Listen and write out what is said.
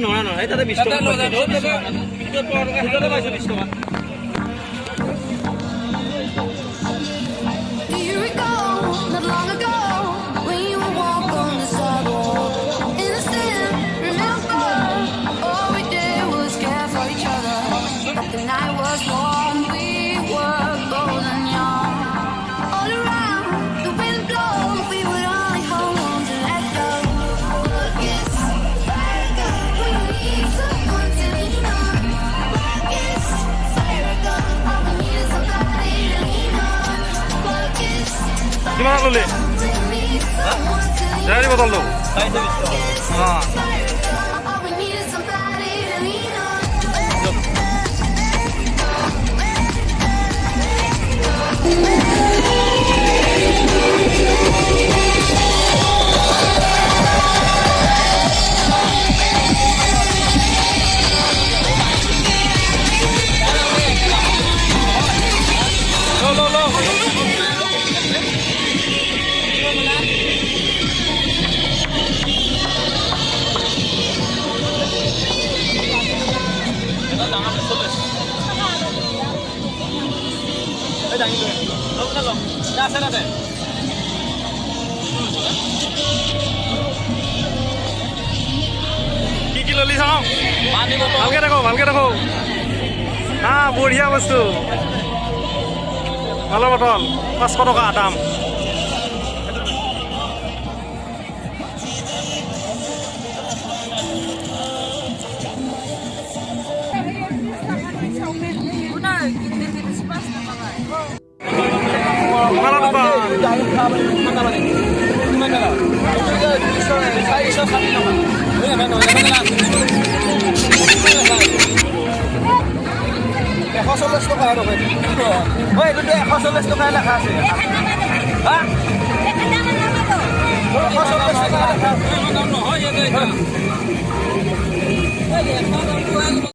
নৰা নৰা এই তাতে 20 টকা পাইছো 20 টকা Do you recall not long ago when you would walk on the sidewalk? Innocent, remember, all we did was care for each other. The night was warm, we were golden young. All around, the wind blows, we would only hold on to let go. It's like we need someone to lean on. It's like all we need is somebody to lean on. কিমান ল'লে জাৰি বটলটো অঁ কি কি ললি চাওঁ ভালকে দেখো হা বঢ়িয়া বস্তু ভালো বটল 500 টকা দাম Hey,